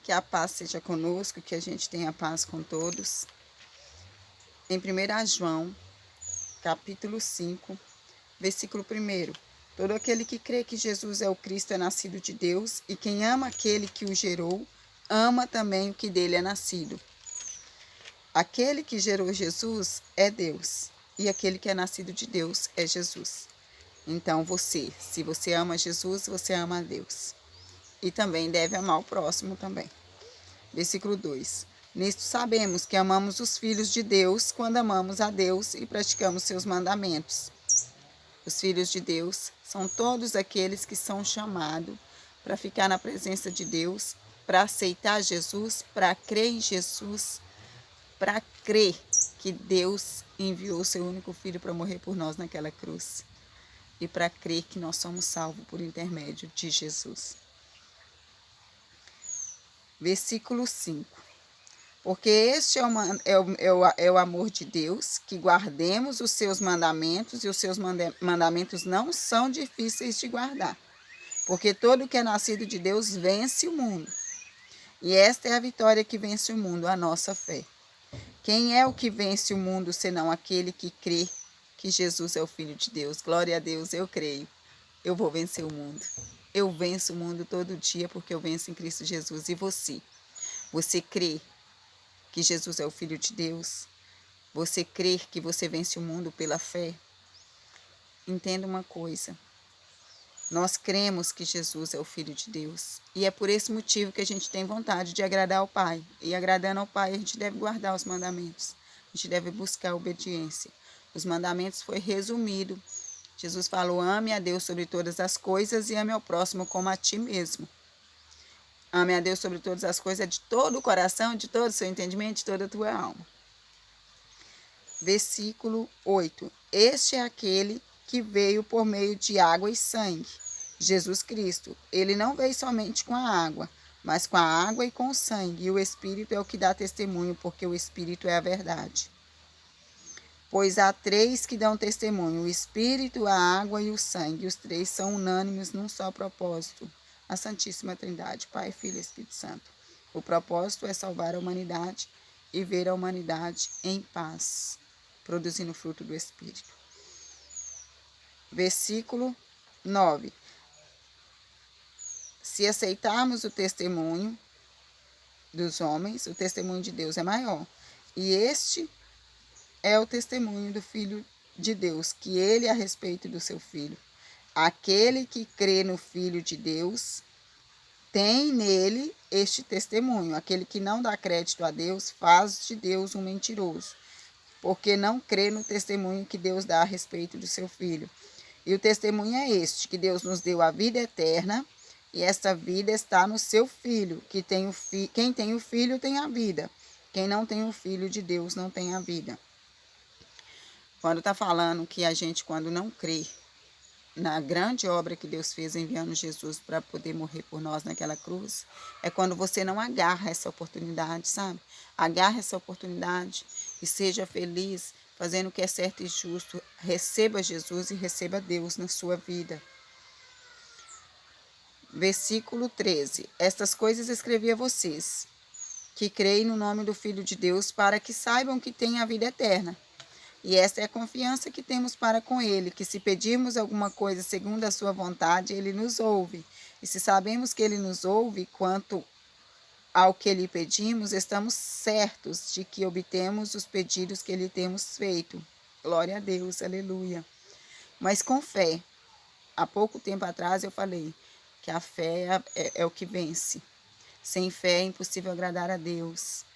Que a paz seja conosco, que a gente tenha paz com todos. Em 1 João, capítulo 5, versículo 1. Todo aquele que crê que Jesus é o Cristo é nascido de Deus, e quem ama aquele que o gerou, ama também o que dele é nascido. Aquele que gerou Jesus é Deus, e aquele que é nascido de Deus é Jesus. Então se você ama Jesus, você ama a Deus. E também deve amar o próximo também. Versículo 2. Nisto sabemos que amamos os filhos de Deus quando amamos a Deus e praticamos seus mandamentos. Os filhos de Deus são todos aqueles que são chamados para ficar na presença de Deus, para aceitar Jesus, para crer em Jesus, para crer que Deus enviou o seu único filho para morrer por nós naquela cruz e para crer que nós somos salvos por intermédio de Jesus. Versículo 5. Porque este é o amor de Deus, que guardemos os seus mandamentos, e os seus mandamentos não são difíceis de guardar. Porque todo que é nascido de Deus vence o mundo. E esta é a vitória que vence o mundo, a nossa fé. Quem é o que vence o mundo, senão aquele que crê que Jesus é o Filho de Deus? Glória a Deus, eu creio. Eu vou vencer o mundo. Eu venço o mundo todo dia porque eu venço em Cristo Jesus. E você? Você crê que Jesus é o Filho de Deus? Você crê que você vence o mundo pela fé? Entenda uma coisa. Nós cremos que Jesus é o Filho de Deus. E é por esse motivo que a gente tem vontade de agradar ao Pai. E agradando ao Pai, a gente deve guardar os mandamentos. A gente deve buscar a obediência. Os mandamentos foi resumido. Jesus falou: ame a Deus sobre todas as coisas e ame ao próximo como a ti mesmo. Ame a Deus sobre todas as coisas, de todo o coração, de todo o seu entendimento, de toda a tua alma. Versículo 8. Este é aquele que veio por meio de água e sangue, Jesus Cristo. Ele não veio somente com a água, mas com a água e com o sangue. E o Espírito é o que dá testemunho, porque o Espírito é a verdade. Pois há três que dão testemunho: o Espírito, a água e o sangue. Os três são unânimes num só propósito: a Santíssima Trindade, Pai, Filho e Espírito Santo. O propósito é salvar a humanidade e ver a humanidade em paz, produzindo o fruto do Espírito. Versículo 9. Se aceitarmos o testemunho dos homens, o testemunho de Deus é maior. E este é o testemunho do Filho de Deus, que ele é a respeito do seu Filho. Aquele que crê no Filho de Deus tem nele este testemunho. Aquele que não dá crédito a Deus faz de Deus um mentiroso, porque não crê no testemunho que Deus dá a respeito do seu Filho. E o testemunho é este, que Deus nos deu a vida eterna, e esta vida está no seu Filho. Quem tem o Filho tem a vida. Quem não tem o Filho de Deus não tem a vida. Quando está falando que a gente, quando não crê na grande obra que Deus fez enviando Jesus para poder morrer por nós naquela cruz, é quando você não agarra essa oportunidade, sabe? Agarra essa oportunidade e seja feliz, fazendo o que é certo e justo. Receba Jesus e receba Deus na sua vida. Versículo 13. Estas coisas escrevi a vocês, que creem no nome do Filho de Deus, para que saibam que têm a vida eterna. E esta é a confiança que temos para com Ele, que se pedirmos alguma coisa segundo a sua vontade, Ele nos ouve. E se sabemos que Ele nos ouve quanto ao que lhe pedimos, estamos certos de que obtemos os pedidos que lhe temos feito. Glória a Deus, aleluia. Mas com fé. Há pouco tempo atrás eu falei que a fé é o que vence. Sem fé é impossível agradar a Deus.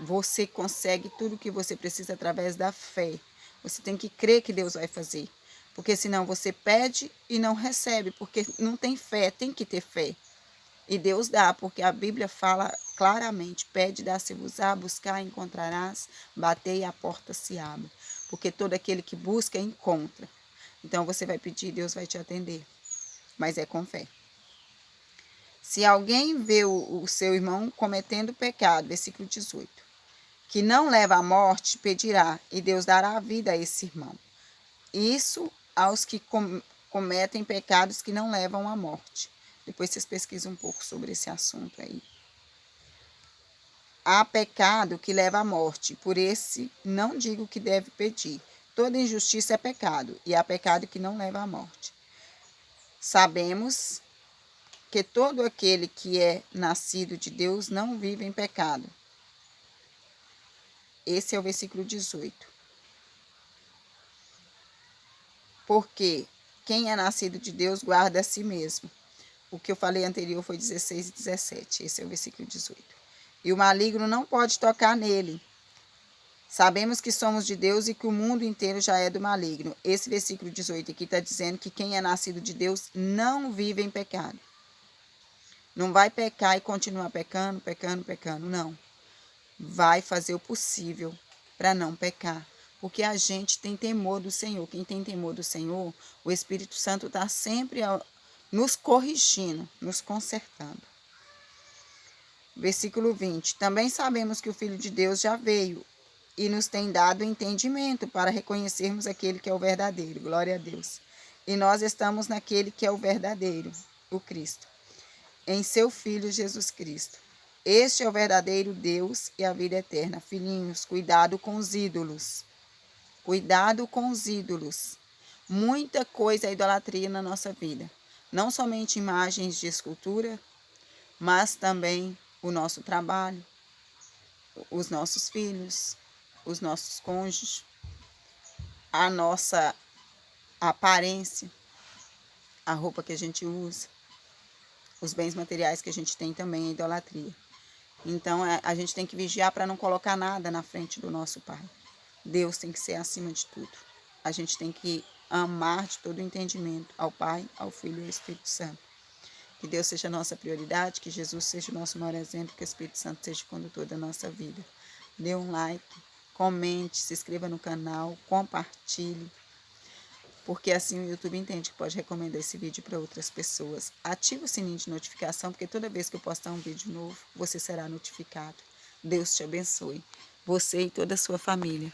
Você consegue tudo o que você precisa através da fé. Você tem que crer que Deus vai fazer. Porque senão você pede e não recebe. Porque não tem fé, tem que ter fé. E Deus dá, porque a Bíblia fala claramente: pede, dá-se-vos-á, buscar, encontrarás, bater e a porta se abre. Porque todo aquele que busca, encontra. Então você vai pedir, Deus vai te atender. Mas é com fé. Se alguém vê o seu irmão cometendo pecado, versículo 18, que não leva à morte, pedirá, e Deus dará a vida a esse irmão. Isso aos que cometem pecados que não levam à morte. Depois vocês pesquisam um pouco sobre esse assunto aí. Há pecado que leva à morte, por esse não digo que deve pedir. Toda injustiça é pecado, e há pecado que não leva à morte. Sabemos que todo aquele que é nascido de Deus não vive em pecado. Esse é o versículo 18. Porque quem é nascido de Deus guarda a si mesmo. O que eu falei anterior foi 16 e 17. Esse é o versículo 18. E o maligno não pode tocar nele. Sabemos que somos de Deus e que o mundo inteiro já é do maligno. Esse versículo 18 aqui está dizendo que quem é nascido de Deus não vive em pecado. Não vai pecar e continuar pecando, não. Vai fazer o possível para não pecar. Porque a gente tem temor do Senhor. Quem tem temor do Senhor, o Espírito Santo está sempre nos corrigindo, nos consertando. Versículo 20. Também sabemos que o Filho de Deus já veio e nos tem dado entendimento para reconhecermos aquele que é o verdadeiro. Glória a Deus. E nós estamos naquele que é o verdadeiro, o Cristo, em seu Filho Jesus Cristo. Este é o verdadeiro Deus e a vida eterna. Filhinhos, cuidado com os ídolos. Cuidado com os ídolos. Muita coisa é idolatria na nossa vida. Não somente imagens de escultura, mas também o nosso trabalho, os nossos filhos, os nossos cônjuges, a nossa aparência, a roupa que a gente usa, os bens materiais que a gente tem também é idolatria. Então, a gente tem que vigiar para não colocar nada na frente do nosso Pai. Deus tem que ser acima de tudo. A gente tem que amar de todo o entendimento ao Pai, ao Filho e ao Espírito Santo. Que Deus seja a nossa prioridade, que Jesus seja o nosso maior exemplo, que o Espírito Santo seja o condutor da nossa vida. Dê um like, comente, se inscreva no canal, compartilhe, porque assim o YouTube entende que pode recomendar esse vídeo para outras pessoas. Ative o sininho de notificação, porque toda vez que eu postar um vídeo novo, você será notificado. Deus te abençoe, você e toda a sua família.